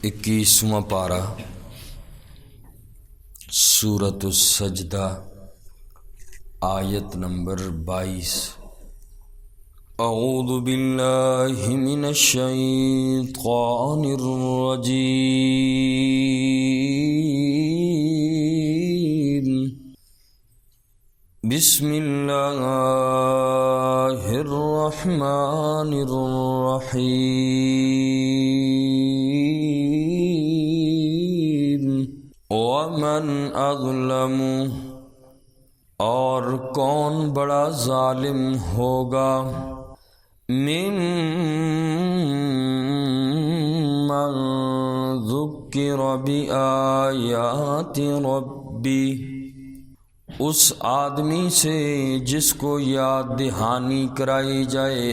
21واں پارہ سورۃ السجدہ آیت نمبر 22۔ اعوذ باللہ من الشیطان الرجیم، بسم اللہ الرحمن الرحیم۔ ومن اظلم، اور کون بڑا ظالم ہوگا، ممن ذکر بآیات ربی، اس آدمی سے جس کو یاد دہانی کرائی جائے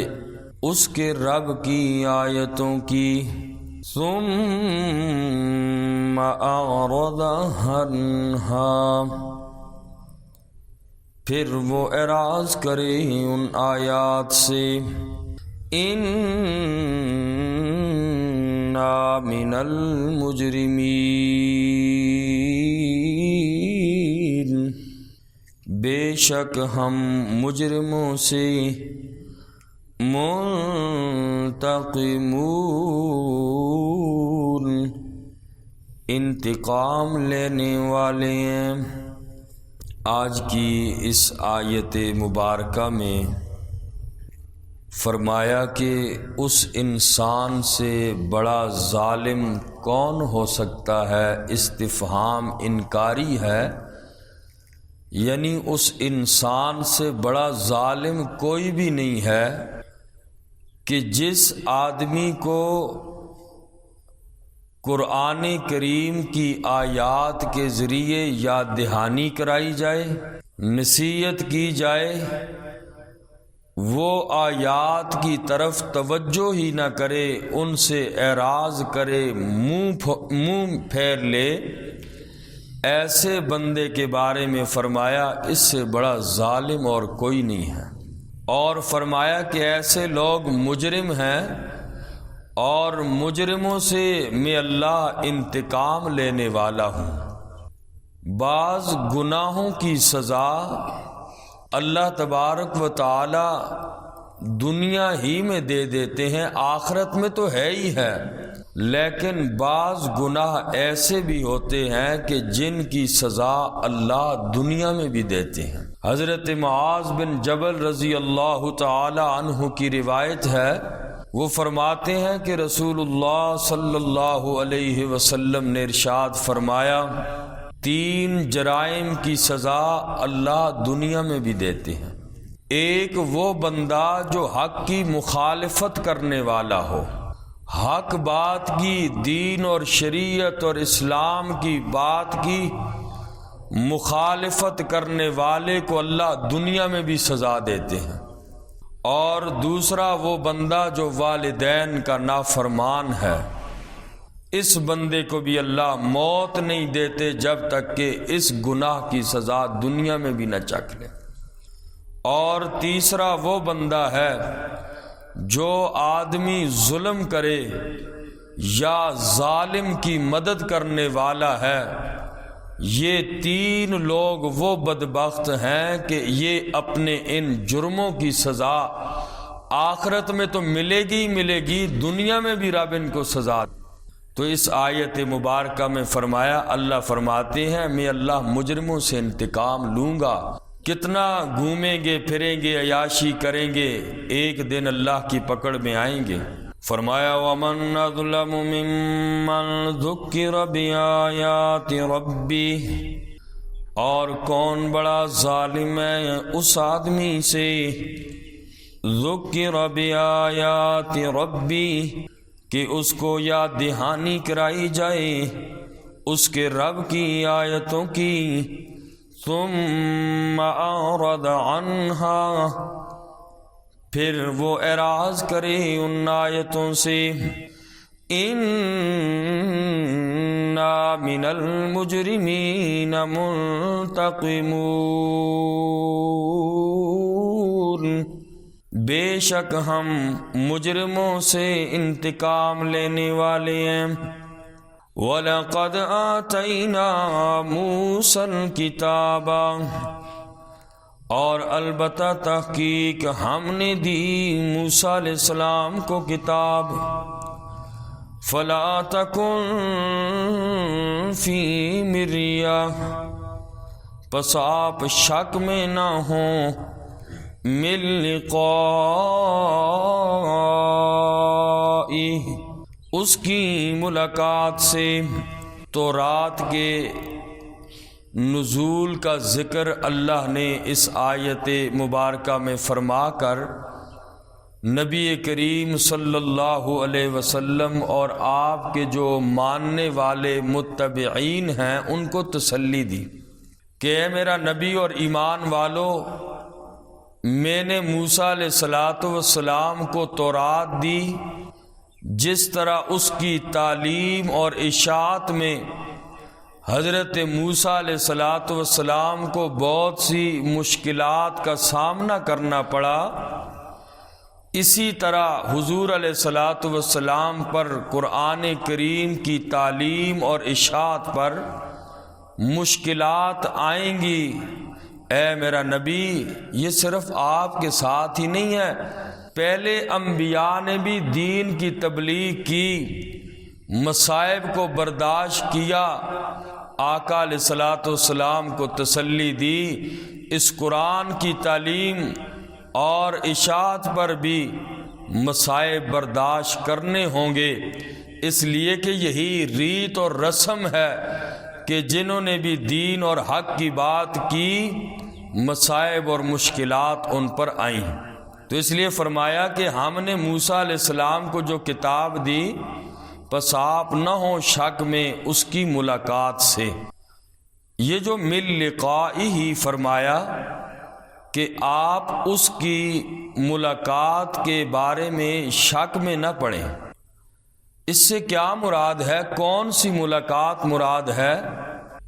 اس کے رب کی آیتوں کی، ثم اعرض عنہا، پھر وہ اعراض کرے ان آیات سے، انا من المجرمین، بے شک ہم مجرموں سے منتقمون، انتقام لینے والے ہیں۔ آج کی اس آیت مبارکہ میں فرمایا کہ اس انسان سے بڑا ظالم کون ہو سکتا ہے، استفہام انکاری ہے، یعنی اس انسان سے بڑا ظالم کوئی بھی نہیں ہے کہ جس آدمی کو قرآن کریم کی آیات کے ذریعے یاد دہانی کرائی جائے، نصیحت کی جائے، وہ آیات کی طرف توجہ ہی نہ کرے، ان سے اعراض کرے، منہ پھیر لے، ایسے بندے کے بارے میں فرمایا اس سے بڑا ظالم اور کوئی نہیں ہے، اور فرمایا کہ ایسے لوگ مجرم ہیں اور مجرموں سے میں اللہ انتقام لینے والا ہوں۔ بعض گناہوں کی سزا اللہ تبارک و تعالی دنیا ہی میں دے دیتے ہیں، آخرت میں تو ہے ہی ہے، لیکن بعض گناہ ایسے بھی ہوتے ہیں کہ جن کی سزا اللہ دنیا میں بھی دیتے ہیں۔ حضرت معاذ بن جبل رضی اللہ تعالی عنہ کی روایت ہے، وہ فرماتے ہیں کہ رسول اللہ صلی اللہ علیہ وسلم نے ارشاد فرمایا، 3 جرائم کی سزا اللہ دنیا میں بھی دیتے ہیں۔ ایک وہ بندہ جو حق کی مخالفت کرنے والا ہو، حق بات کی، دین اور شریعت اور اسلام کی بات کی مخالفت کرنے والے کو اللہ دنیا میں بھی سزا دیتے ہیں، اور دوسرا وہ بندہ جو والدین کا نافرمان ہے، اس بندے کو بھی اللہ موت نہیں دیتے جب تک کہ اس گناہ کی سزا دنیا میں بھی نہ چکھ لے، اور تیسرا وہ بندہ ہے جو آدمی ظلم کرے یا ظالم کی مدد کرنے والا ہے، یہ 3 لوگ وہ بدبخت ہیں کہ یہ اپنے ان جرموں کی سزا آخرت میں تو ملے گی، دنیا میں بھی رب ان کو سزا۔ تو اس آیت مبارکہ میں فرمایا، اللہ فرماتے ہیں میں اللہ مجرموں سے انتقام لوں گا، کتنا گھومیں گے پھریں گے، عیاشی کریں گے، ایک دن اللہ کی پکڑ میں آئیں گے۔ فرمایا وَمَنْ أَظْلَمُ مِمَّنْ ذُكِّرَ بِآيَاتِ رَبِّهِ، اور کون بڑا ظالم ہے اس آدمی سے، ذُكِّرَ بِآيَاتِ رَبِّهِ، کہ اس کو یاد دہانی کرائی جائے اس کے رب کی آیتوں کی، ثُمَّ أَعْرَضَ عَنْهَا، پھر وہ اعراض کرے ان آیتوں سے، انا من المجرمین منتقمون، بے شک ہم مجرموں سے انتقام لینے والے ہیں۔ وَلَقَدْ آتَيْنَا مُوسَى الْكِتَابَ، اور البتہ تحقیق ہم نے دی موسیٰ علیہ السلام کو کتاب، فَلَا تَكُنْ فِي مِرْيَةٍ، پس آپ شک میں نہ ہوں، مِن لِقَائِهِ، اس کی ملاقات سے۔ تورات کے نزول کا ذکر اللہ نے اس آیت مبارکہ میں فرما کر نبی کریم صلی اللہ علیہ وسلم اور آپ کے جو ماننے والے متبعین ہیں ان کو تسلی دی کہ اے میرا نبی اور ایمان والو، میں نے موسیٰ علیہ السلام کو تورات دی، جس طرح اس کی تعلیم اور اشاعت میں حضرت موسیٰ علیہ السلام کو بہت سی مشکلات کا سامنا کرنا پڑا، اسی طرح حضور علیہ السلام پر قرآن کریم کی تعلیم اور اشاعت پر مشکلات آئیں گی۔ اے میرا نبی، یہ صرف آپ کے ساتھ ہی نہیں ہے، پہلے انبیاء نے بھی دین کی تبلیغ کی، مصائب کو برداشت کیا، آقا علیہ السلام کو تسلی دی، اس قرآن کی تعلیم اور اشاعت پر بھی مصائب برداشت کرنے ہوں گے، اس لیے کہ یہی ریت اور رسم ہے کہ جنہوں نے بھی دین اور حق کی بات کی مصائب اور مشکلات ان پر آئیں۔ تو اس لیے فرمایا کہ ہم نے موسیٰ علیہ السلام کو جو کتاب دی، پس آپ نہ ہوں شک میں اس کی ملاقات سے۔ یہ جو مِن لِقَائِهِ فرمایا کہ آپ اس کی ملاقات کے بارے میں شک میں نہ پڑیں، اس سے کیا مراد ہے؟ کون سی ملاقات مراد ہے؟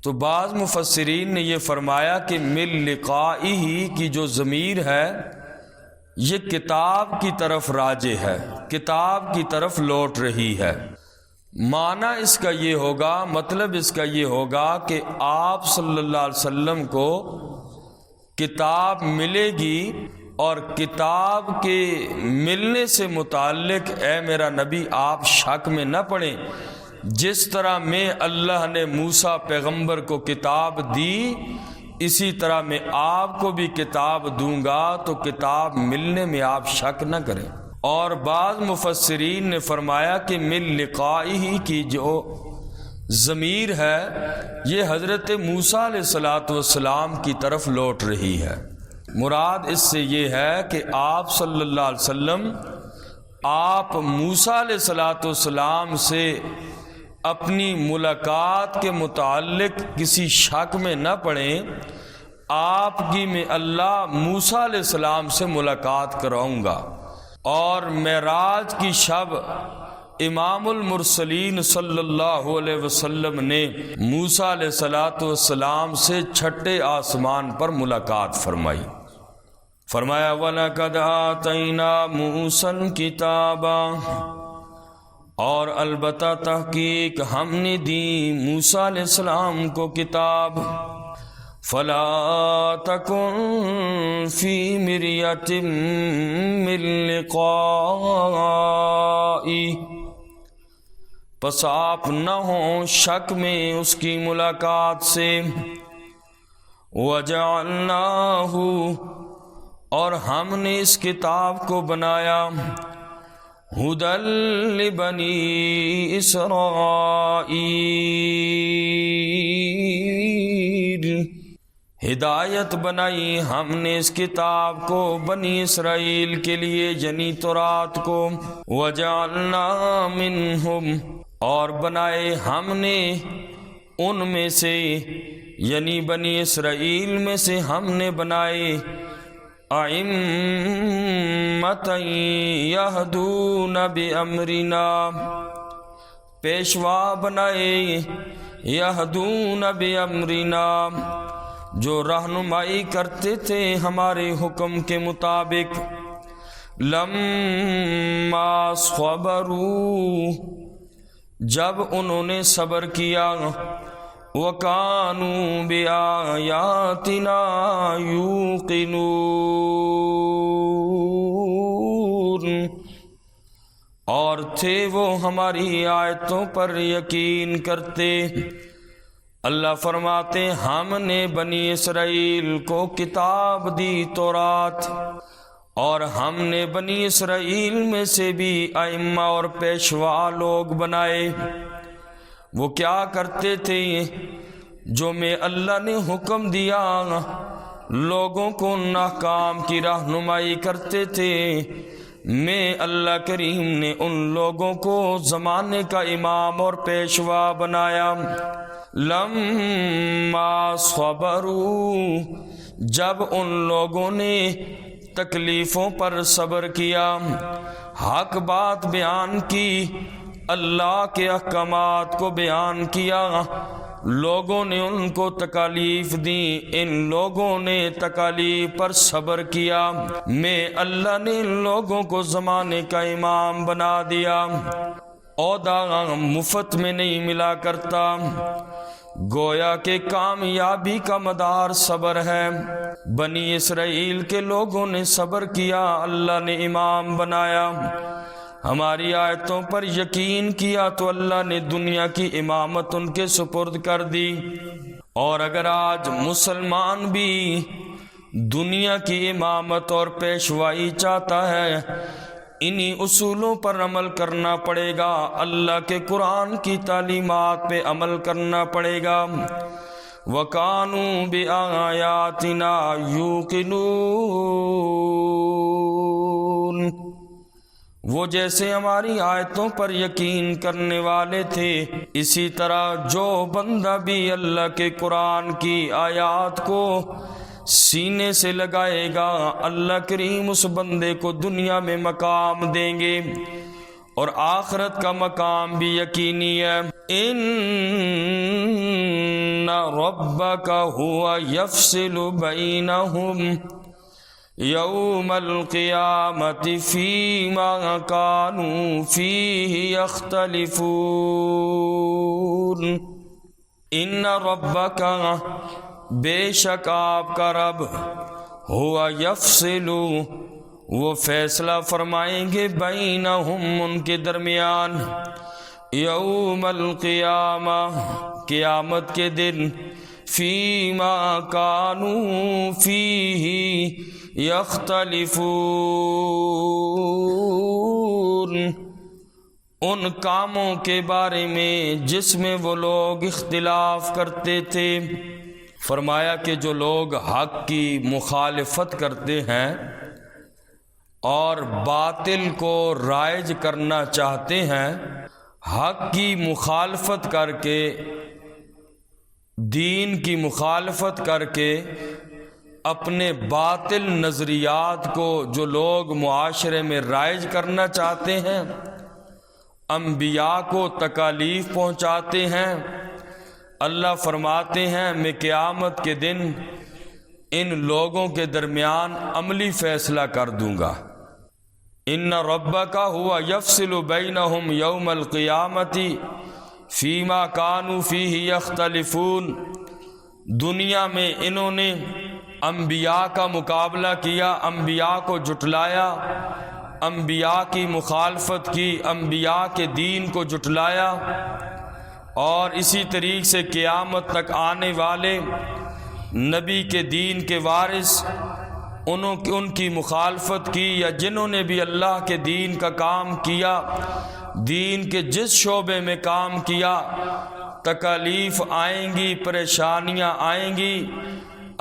تو بعض مفسرین نے یہ فرمایا کہ مِن لِقَائِهِ کی جو ضمیر ہے یہ کتاب کی طرف راجع ہے، کتاب کی طرف لوٹ رہی ہے۔ معنی اس کا یہ ہوگا، مطلب اس کا یہ ہوگا کہ آپ صلی اللہ علیہ وسلم کو کتاب ملے گی، اور کتاب کے ملنے سے متعلق اے میرا نبی آپ شک میں نہ پڑیں، جس طرح میں اللہ نے موسیٰ پیغمبر کو کتاب دی، اسی طرح میں آپ کو بھی کتاب دوں گا، تو کتاب ملنے میں آپ شک نہ کریں۔ اور بعض مفسرین نے فرمایا کہ مِن لِقَائِهِ کی جو ضمیر ہے یہ حضرت موسیٰ علیہ السلام کی طرف لوٹ رہی ہے۔ مراد اس سے یہ ہے کہ آپ صلی اللہ علیہ وسلم آپ موسیٰ علیہ السلام سے اپنی ملاقات کے متعلق کسی شک میں نہ پڑیں، آپ کی میں اللہ موسیٰ علیہ السلام سے ملاقات کراؤں گا۔ اور معراج کی شب امام المرسلین صلی اللہ علیہ وسلم نے موسیٰ علیہ السلام سے چھٹے آسمان پر ملاقات فرمائی۔ فرمایا وَلَقَدْ آتَيْنَا مُوسَى الْكِتَابَ، اور البتہ تحقیق ہم نے دی موسیٰ علیہ السلام کو کتاب، فَلَا تَكُنْ فِي مِرْيَةٍ مِّن لِقَائِهِ، پس آپ نہ ہوں شک میں اس کی ملاقات سے۔ وَجَعَلْنَاهُ، اور ہم نے اس کتاب کو بنایا، ہدی لبنی اسرائیل، ہدایت بنائی ہم نے اس کتاب کو بنی اسرائیل کے لیے، یعنی تورات کو۔ وجعلنا منہم، اور بنائے ہم نے ان میں سے، یعنی بنی اسرائیل میں سے ہم نے بنائے ائمۃ یہدون بامرنا، پیشوا بنائے یہدون بامرنا، جو رہنمائی کرتے تھے ہمارے حکم کے مطابق۔ لما صبروا، جب انہوں نے صبر کیا وَكَانُوا بِآيَاتِنَا يُوقِنُونَ، اور تھے وہ ہماری آیتوں پر یقین کرتے۔ اللہ فرماتے ہم نے بنی اسرائیل کو کتاب دی تورات، اور ہم نے بنی اسرائیل میں سے بھی ائمہ اور پیشوا لوگ بنائے۔ وہ کیا کرتے تھے؟ جو میں اللہ نے حکم دیا لوگوں کو ان احکام کی رہنمائی کرتے تھے۔ میں اللہ کریم نے ان لوگوں کو زمانے کا امام اور پیشوا بنایا۔ لما صبروا، جب ان لوگوں نے تکلیفوں پر صبر کیا، حق بات بیان کی، اللہ کے احکامات کو بیان کیا، لوگوں نے ان کو تکالیف دی، ان لوگوں نے تکالیف پر صبر کیا، میں اللہ نے ان لوگوں کو زمانے کا امام بنا دیا۔ عہدہ مفت میں نہیں ملا کرتا، گویا کہ کامیابی کا مدار صبر ہے۔ بنی اسرائیل کے لوگوں نے صبر کیا، اللہ نے امام بنایا، ہماری آیتوں پر یقین کیا تو اللہ نے دنیا کی امامت ان کے سپرد کر دی۔ اور اگر آج مسلمان بھی دنیا کی امامت اور پیشوائی چاہتا ہے، انہی اصولوں پر عمل کرنا پڑے گا، اللہ کے قرآن کی تعلیمات پہ عمل کرنا پڑے گا۔ وَكَانُوا بِآيَاتِنَا يُوقِنُونَ، وہ جیسے ہماری آیتوں پر یقین کرنے والے تھے، اسی طرح جو بندہ بھی اللہ کے قرآن کی آیات کو سینے سے لگائے گا، اللہ کریم اس بندے کو دنیا میں مقام دیں گے، اور آخرت کا مقام بھی یقینی ہے۔ ان ربک هو یفصل بینہم یوم القیامت فیما کانوا فیہ یختلفون، ان ربک، بے شک آپ کا رب، ہوا یفصل، وہ فیصلہ فرمائیں گے، بینہم، ان کے درمیان، یوم القیامہ، قیامت کے دن، فیما کانوا فیہ یختلفون، ان کاموں کے بارے میں جس میں وہ لوگ اختلاف کرتے تھے۔ فرمایا کہ جو لوگ حق کی مخالفت کرتے ہیں اور باطل کو رائج کرنا چاہتے ہیں، حق کی مخالفت کر کے، دین کی مخالفت کر کے، اپنے باطل نظریات کو جو لوگ معاشرے میں رائج کرنا چاہتے ہیں، انبیاء کو تکالیف پہنچاتے ہیں، اللہ فرماتے ہیں میں قیامت کے دن ان لوگوں کے درمیان عملی فیصلہ کر دوں گا۔ ان ربک ہوا یفصل بینہم یوم القیامت فیما کانوا فیہ یختلفون، دنیا میں انہوں نے انبیاء کا مقابلہ کیا، انبیاء کو جھٹلایا، انبیاء کی مخالفت کی، انبیاء کے دین کو جھٹلایا، اور اسی طریقے سے قیامت تک آنے والے نبی کے دین کے وارث ان کی مخالفت کی، یا جنہوں نے بھی اللہ کے دین کا کام کیا، دین کے جس شعبے میں کام کیا، تکالیف آئیں گی، پریشانیاں آئیں گی،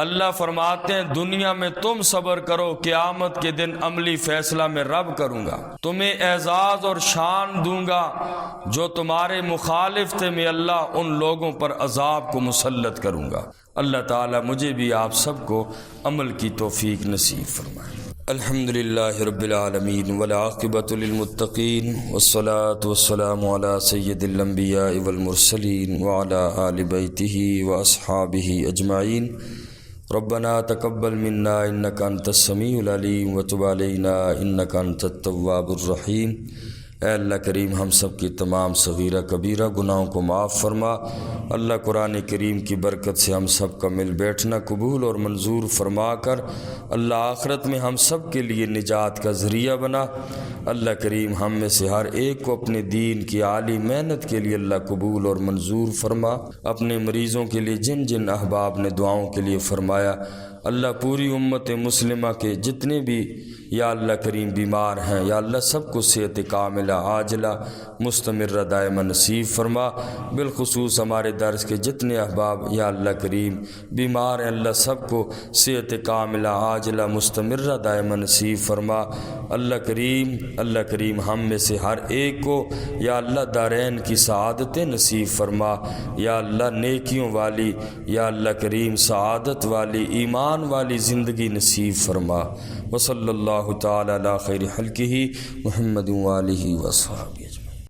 اللہ فرماتے ہیں دنیا میں تم صبر کرو، قیامت کے دن عملی فیصلہ میں رب کروں گا، تمہیں اعزاز اور شان دوں گا، جو تمہارے مخالف تھے میں اللہ ان لوگوں پر عذاب کو مسلط کروں گا۔ اللہ تعالیٰ مجھے بھی آپ سب کو عمل کی توفیق نصیب فرمائے۔ الحمدللہ رب العالمین والعاقبۃ للمتقین والصلاة والسلام علی سید الانبیاء والمرسلین وعلی آل بیتہ واصحابہ اجمعین۔ ربنا تقبل منا انک انت السمیع العلیم وتب علینا انک انت التواب الرحیم۔ اے اللہ کریم ہم سب کی تمام صغیرہ کبیرہ گناہوں کو معاف فرما۔ اللہ قرآن کریم کی برکت سے ہم سب کا مل بیٹھنا قبول اور منظور فرما کر اللہ آخرت میں ہم سب کے لیے نجات کا ذریعہ بنا۔ اللہ کریم ہم میں سے ہر ایک کو اپنے دین کی عالی محنت کے لیے اللہ قبول اور منظور فرما۔ اپنے مریضوں کے لیے جن جن احباب نے دعاؤں کے لیے فرمایا، اللہ پوری امت مسلمہ کے جتنے بھی یا اللہ کریم بیمار ہیں یا اللہ سب کو صحت کاملہ عاجلہ مستمرہ دائمہ نصیب فرما۔ بالخصوص ہمارے درس کے جتنے احباب یا اللہ کریم بیمار ہیں، اللہ سب کو صحت کاملہ عاجلہ مستمرہ دائمہ نصیب فرما۔ اللہ کریم ہم میں سے ہر ایک کو یا اللہ دارین کی سعادت نصیب فرما۔ یا اللہ نیکیوں والی یا اللہ کریم سعادت والی ایمان والی زندگی نصیب فرما۔ وصلی اللہ تعالی علی خیر خلقہ محمد وآلہ وصحبہ۔